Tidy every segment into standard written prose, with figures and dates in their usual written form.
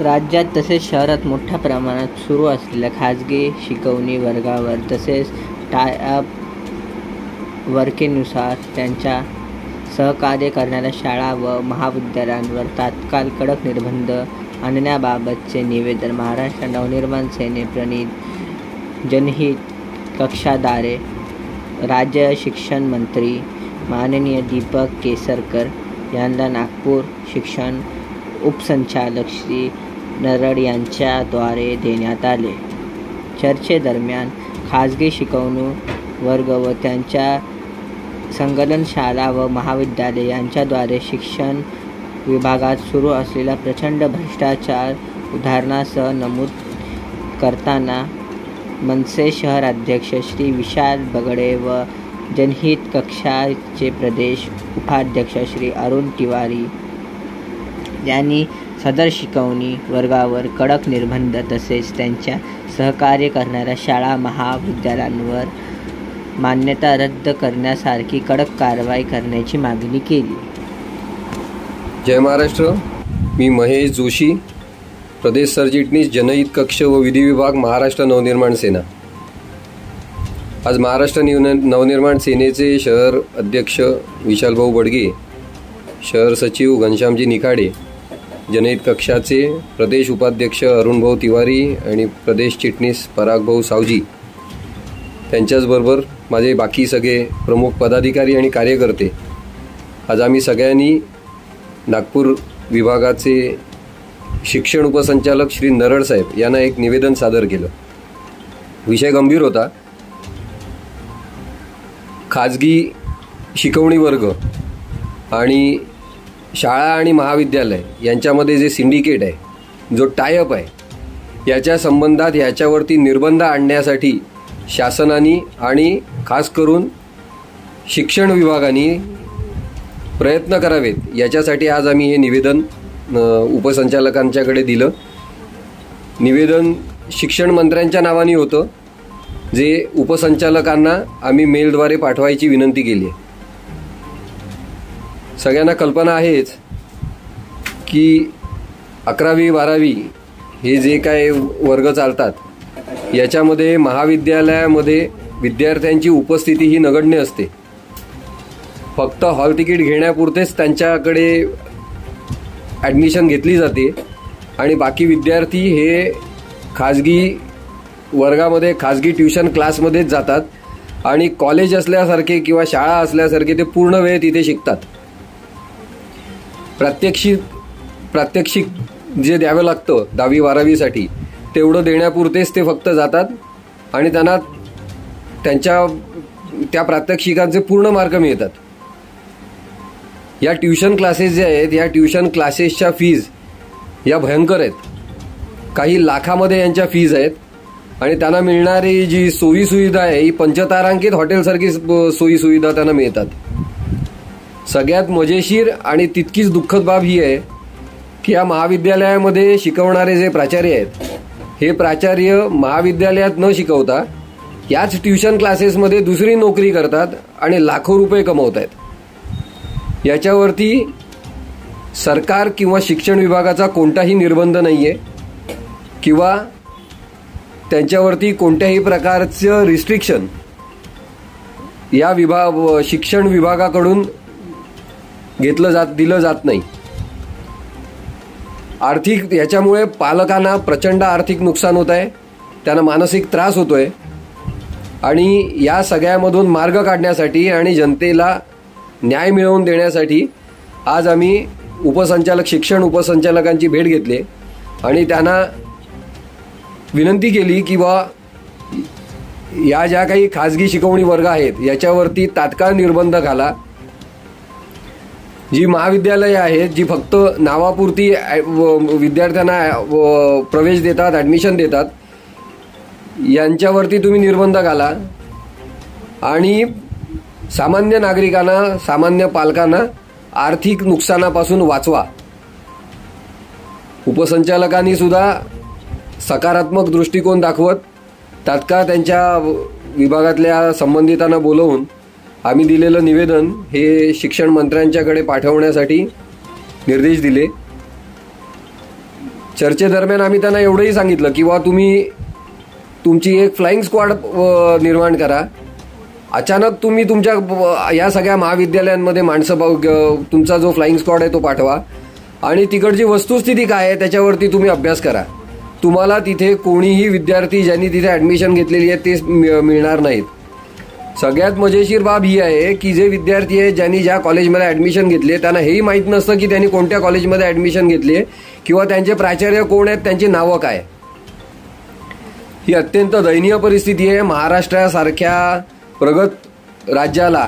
राज्यात तसेच शहरात मोठ्या प्रमाणात सुरू असलेल्या खाजगी शिकवणी वर्गावर तसेच टाय-अप वर्केनुसार त्यांच्या सहकार्य करणाऱ्या शाळा व महाविद्यालयांवर तात्काळ कडक निर्बंध आणण्याबाबतचे निवेदन महाराष्ट्र नवनिर्माण सेनेप्रणीत जनहित कक्षाद्वारे राज्य शिक्षण मंत्री माननीय दीपक केसरकर यांना नागपूर शिक्षण उपसंचालक श्री नरड यांच्याद्वारे देण्यात आले. चर्चेदरम्यान खाजगी शिकवणी वर्ग व त्यांच्या संलग्न शाळा व महाविद्यालये यांच्याद्वारे शिक्षण विभागात सुरू असलेला प्रचंड भ्रष्टाचार उदाहरणासह नमूद करताना मनसे शहर अध्यक्ष श्री विशाल बगडे व जनहित कक्षाचे प्रदेश उपाध्यक्ष श्री अरुण तिवारी यांनी सदर शिकवणी वर्गावर कडक निर्बंध तसेच त्यांच्या सहकार्य करणाऱ्या शाळा महाविद्यालयांवर मान्यता रद्द करण्यासारखी कडक कारवाई करण्याची मागणी केली. जय महाराष्ट्र. मी महेश जोशी, प्रदेश सरचिटणीस जनहित कक्ष व विधी विभाग महाराष्ट्र नवनिर्माण सेना. आज महाराष्ट्र नवनिर्माण सेनेचे शहर अध्यक्ष विशालभाऊ बडगे, शहर सचिव घनश्यामजी निखाडे, जनहित कक्षाचे प्रदेश उपाध्यक्ष अरुणभाऊ तिवारी आणि प्रदेश चिटणीस परागभाऊ सावजी त्यांच्याचबरोबर माझे बाकी सगळे प्रमुख पदाधिकारी आणि कार्यकर्ते, आज आम्ही सगळ्यांनी नागपूर विभागाचे शिक्षण उपसंचालक श्री नरड साहेब यांना एक निवेदन सादर केलं. विषय गंभीर होता. खाजगी शिकवणी वर्ग आणि शाळा आणि महाविद्यालय यांच्यामध्ये जे सिंडिकेट आहे, जो टायअप आहे, याच्या संबंधात याच्यावरती निर्बंध आणण्यासाठी शासनाने आणि खास करून शिक्षण विभागाने प्रयत्न करावेत, याच्यासाठी आज आम्ही हे निवेदन उपसंचालकांच्याकडे दिलं. निवेदन शिक्षण मंत्र्यांच्या नावाने होतं, जे उपसंचालकांना आम्ही मेलद्वारे पाठवायची विनंती केली आहे. सगळ्यांना कल्पना आहेच की 11वी 12वी हे जे काय वर्ग चालतात, याच्यामध्ये महाविद्यालयामध्ये विद्यार्थ्यांची उपस्थिती ही नगण्य असते. फक्त हॉल तिकीट घेण्यापुरतेच त्यांच्याकडे ॲडमिशन घेतली जाते आणि बाकी विद्यार्थी हे खाजगी वर्गामध्ये खाजगी ट्युशन क्लासमध्येच जातात आणि कॉलेज असल्यासारखे किंवा शाळा असल्यासारखे ते पूर्ण वेळ तिथे शिकतात. प्रात्यक्षिक जे द्यावं लागतं 10वी 12वीसाठी तेवढं देण्यापुरतेच ते फक्त जातात आणि त्यांना त्या प्रात्यक्षिकांचे पूर्ण मार्क मिळतात. या ट्युशन क्लासेस जे आहेत, या ट्युशन क्लासेसच्या फीज या भयंकर आहेत. काही लाखामध्ये यांच्या फीज आहेत आणि त्यांना मिळणारी जी सोयीसुविधा आहे ही पंचतारांकित हॉटेलसारखी सोयीसुविधा त्यांना मिळतात. सगळ्यात मजेशीर आणि तितकीच दुःखद बाब ही आहे की या महाविद्यालयामध्ये शिकवणारे जे प्राचार्य आहेत, हे प्राचार्य महाविद्यालयात न शिकवता याच ट्युशन क्लासेसमध्ये दुसरी नोकरी करतात आणि लाखो रुपये कमवत आहेत. याच्यावरती सरकार किंवा शिक्षण विभागाचा कोणताही निर्बंध नाही आहे किंवा त्यांच्यावरती कोणत्याही प्रकारचं रिस्ट्रिक्शन या शिक्षण विभागाकडून दिलं जात नाही. याच्यामुळे पालकांना प्रचंड आर्थिक नुकसान होत आहे, त्यांना मानसिक त्रास होतोय आणि या सगळ्यामधून मार्ग काढण्यासाठी आणि जनतेला न्याय मिळवून देण्यासाठी आज आम्ही शिक्षण उपसंचालकांची भेट घेतली आणि त्यांना विनंती केली की या ज्या काही खाजगी शिकवणी वर्ग आहेत याच्यावरती तात्काळ निर्बंध घाला. जी महाविद्यालये आहेत, जी फक्त नावापुरती विद्यार्थ्यांना प्रवेश देतात, ॲडमिशन देतात, यांच्यावरती तुम्ही निर्बंध घाला आणि सामान्य नागरिकांना, सामान्य पालकांना आर्थिक नुकसानापासून वाचवा. उपसंचालकांनी सुद्धा सकारात्मक दृष्टिकोन दाखवत तात्काळ त्यांच्या विभागातल्या संबंधितांना बोलवून आम्ही दिलेलं निवेदन हे शिक्षण मंत्र्यांच्याकडे पाठवण्यासाठी निर्देश दिले. चर्चेदरम्यान आम्ही त्यांना एवढंही सांगितलं की बा तुम्ही तुमची एक फ्लाइंग स्क्वॉड निर्माण करा. अचानक तुम्ही तुमच्या या सगळ्या महाविद्यालयांमध्ये माणसं तुमचा जो फ्लाइंग स्क्वॉड आहे तो पाठवा आणि तिकडची वस्तुस्थिती काय आहे त्याच्यावरती तुम्ही अभ्यास करा. तुम्हाला तिथे कोणीही विद्यार्थी ज्यांनी तिथे ॲडमिशन घेतलेली आहे ते मिळणार नाहीत. सगळ्यात मजेशीर बाब ही आहे की जे विद्यार्थी आहेत ज्यांनी ज्या कॉलेजमध्ये ॲडमिशन घेतली त्यांना हेही माहीत नसतं की त्यांनी कोणत्या कॉलेजमध्ये ॲडमिशन घेतली आहे किंवा त्यांचे प्राचार्य कोण आहेत, त्यांची नावं काय. ही अत्यंत दयनीय परिस्थिती आहे. महाराष्ट्रासारख्या प्रगत राज्याला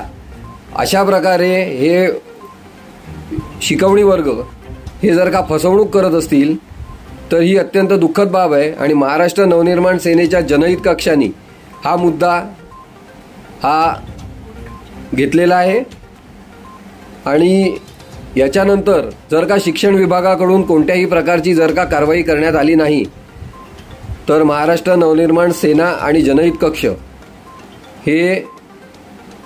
अशा प्रकारे हे शिकवणी वर्ग हे जर का फसवणूक करत असतील तर ही अत्यंत दुःखद बाब आहे. आणि महाराष्ट्र नवनिर्माण सेनेच्या जनहित कक्षाने हा मुद्दा हा घेतलेला आहे. आणि याच्यानंतर जर का शिक्षण विभागाकडून कोणत्याही प्रकारची जर का कारवाई करण्यात आली नाही तर महाराष्ट्र नवनिर्माण सेना आणि जनहित कक्ष हे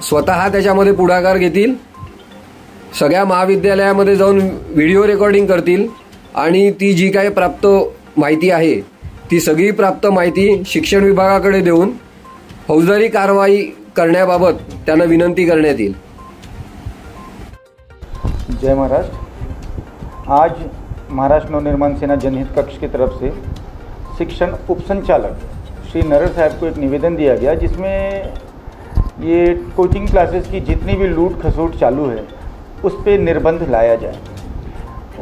स्वतः त्याच्यामध्ये पुढाकार घेतील. सगळ्या महाविद्यालयामध्ये जाऊन व्हिडिओ रेकॉर्डिंग करतील आणि ती जी काही प्राप्त माहिती आहे ती सगळी प्राप्त माहिती शिक्षण विभागाकडे देऊन फौजदारी कारवाई करण्याबाबत त्यांना विनंती करण्यात येईल. जय महाराष्ट्र. आज महाराष्ट्र नवनिर्माण सेना जनहित कक्ष की तरफ से शिक्षण उपसंचालक श्री नरर साहब को एक निवेदन दिया गया जिसमें ये कोचिंग क्लासेस की जितनी भी लूट खसोट चालू है उस पर निर्बंध लाया जाए.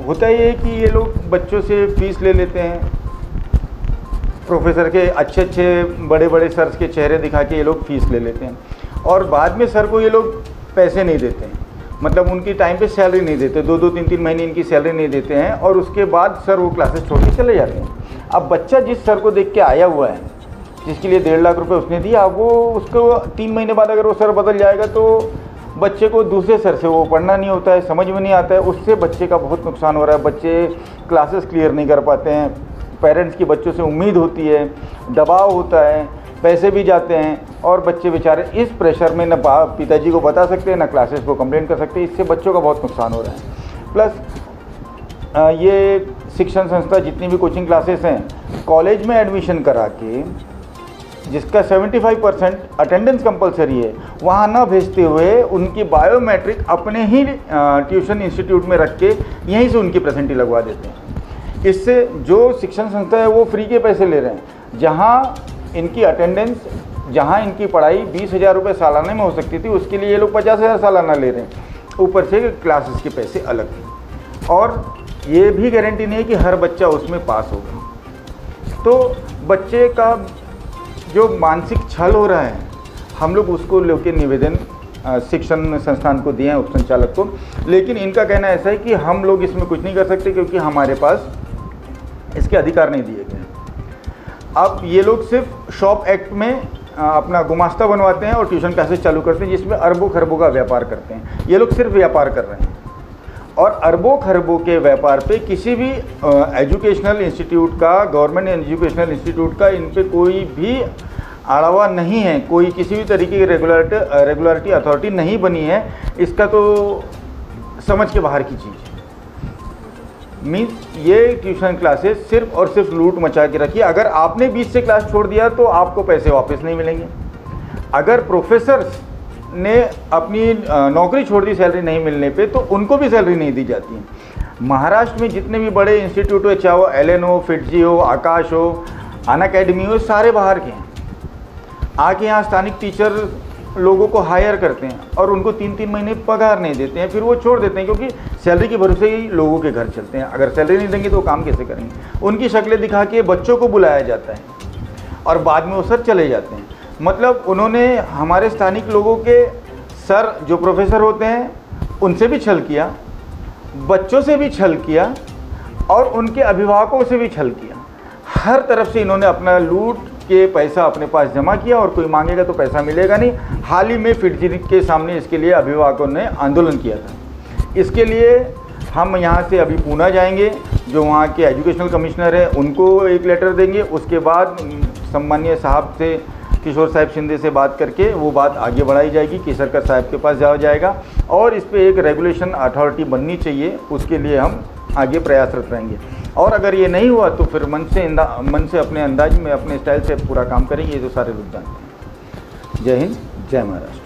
होता ये है कि ये लोग बच्चों से फीस ले लेते हैं, प्रोफेसर के अच्छे अच्छे बड़े बड़े सर के चेहरे दिखा के ये लोग फीस ले लेते हैं और बाद में सर को ये लोग पैसे नहीं देते हैं. मतलब उनकी टाइम पे सैलरी नहीं देते, 2-2 3-3 महीने इनकी सैलरी नहीं देते हैं और उसके बाद सर वो क्लासेस छोड़ के चले जाते हैं. अब बच्चा जिस सर को देख के आया हुआ है, जिसके लिए 1.5 लाख रुपए उसने दिया, वो उसको 3 महीने बाद अगर वो सर बदल जाएगा तो बच्चे को दूसरे सर से वो पढ़ना नहीं होता है, समझ में नहीं आता है. उससे बच्चे का बहुत नुकसान हो रहा है. बच्चे क्लासेस क्लियर नहीं कर पाते हैं. पेरेंट्स की बच्चों से उम्मीद होती है, दबाव होता है, पैसे भी जाते हैं और बच्चे बेचारे इस प्रेशर में न पिताजी को बता सकते हैं, न क्लासेस को कंप्लेंट कर सकते हैं. इससे बच्चों का बहुत नुकसान हो रहा है. प्लस ये शिक्षण संस्था जितनी भी कोचिंग क्लासेस हैं, कॉलेज में एडमिशन करा के जिसका 75% अटेंडेंस कंपलसरी है, वहाँ ना भेजते हुए उनकी बायोमेट्रिक अपने ही ट्यूशन इंस्टीट्यूट में रख के यहीं से उनकी प्रेजेंटी लगवा देते हैं. इससे जो शिक्षण संस्था है वो फ्री के पैसे ले रहे हैं. जहाँ इनकी अटेंडेंस, जहाँ इनकी पढ़ाई 20,000 रुपये सालाना में हो सकती थी, उसके लिए ये लोग 50,000 सालाना ले रहे हैं. ऊपर से क्लासेस के पैसे अलग. और ये भी गारंटी नहीं है कि हर बच्चा उसमें पास होगा. तो बच्चे का जो मानसिक छल हो रहा है, हम लोग उसको लेके निवेदन शिक्षण संस्थान को दिए हैं, उपसंचालक को. लेकिन इनका कहना ऐसा है कि हम लोग इसमें कुछ नहीं कर सकते क्योंकि हमारे पास इसके अधिकार नहीं दिए गए. अब ये लोग सिर्फ शॉप एक्ट में अपना गुमास्ता बनवाते हैं और ट्यूशन क्लासेस चालू करते हैं जिसमें अरबों खरबों का व्यापार करते हैं. ये लोग सिर्फ व्यापार कर रहे हैं और अरबों खरबों के व्यापार पे किसी भी एजुकेशनल इंस्टीट्यूट का, गवर्नमेंट एजुकेशनल इंस्टीट्यूट का इन पे कोई भी अड़ावा नहीं है. कोई किसी भी तरीके की रेगुलरिटी अथॉरिटी नहीं बनी है. इसका तो समझ के बाहर की चीज़ है. मीन्स ये ट्यूशन क्लासेस सिर्फ और सिर्फ लूट मचा के रखी. अगर आपने 20 से क्लास छोड़ दिया तो आपको पैसे वापस नहीं मिलेंगे. अगर प्रोफेसर्स ने अपनी नौकरी छोड़ दी सैलरी नहीं मिलने पे तो उनको भी सैलरी नहीं दी जाती है. महाराष्ट्र में जितने भी बड़े इंस्टीट्यूट हो, चाहे वो एलन हो, फिटजी हो, आकाश हो, अनअकैडमी हो, सारे बाहर के हैं. आके यहाँ स्थानिक टीचर लोगों को हायर करते हैं और उनको 3-3 महीने पगार नहीं देते हैं. फिर वो छोड़ देते हैं क्योंकि सैलरी के भरोसे ही लोगों के घर चलते हैं. अगर सैलरी नहीं देंगे तो वो काम कैसे करेंगे. उनकी शक्लें दिखा के बच्चों को बुलाया जाता है और बाद में वो सर चले जाते हैं. मतलब उन्होंने हमारे स्थानिक लोगों के सर जो प्रोफेसर होते हैं उनसे भी छल किया, बच्चों से भी छल किया और उनके अभिभावकों से भी छल किया. हर तरफ से इन्होंने अपना लूट के पैसा अपने पास जमा किया और कोई मांगेगा तो पैसा मिलेगा नहीं. हाल ही में फिटजी के सामने इसके लिए अभिभावकों ने आंदोलन किया था. इसके लिए हम यहाँ से अभी पूना जाएंगे, जो वहाँ के एजुकेशनल कमिश्नर हैं उनको एक लेटर देंगे. उसके बाद सम्मानीय साहब से, किशोर साहब शिंदे से बात करके वो बात आगे बढ़ाई जाएगी. केसरकर साहब के पास जाया जाएगा और इस पर एक रेगुलेशन अथॉरिटी बननी चाहिए. उसके लिए हम आगे प्रयासरत रहेंगे. और अगर ये नहीं हुआ तो फिर मन से अपने अंदाज में अपने स्टाइल से पूरा काम करेंगे, ये तो सारे लोग जानते हैं। जय हिंद, जय महाराष्ट्र।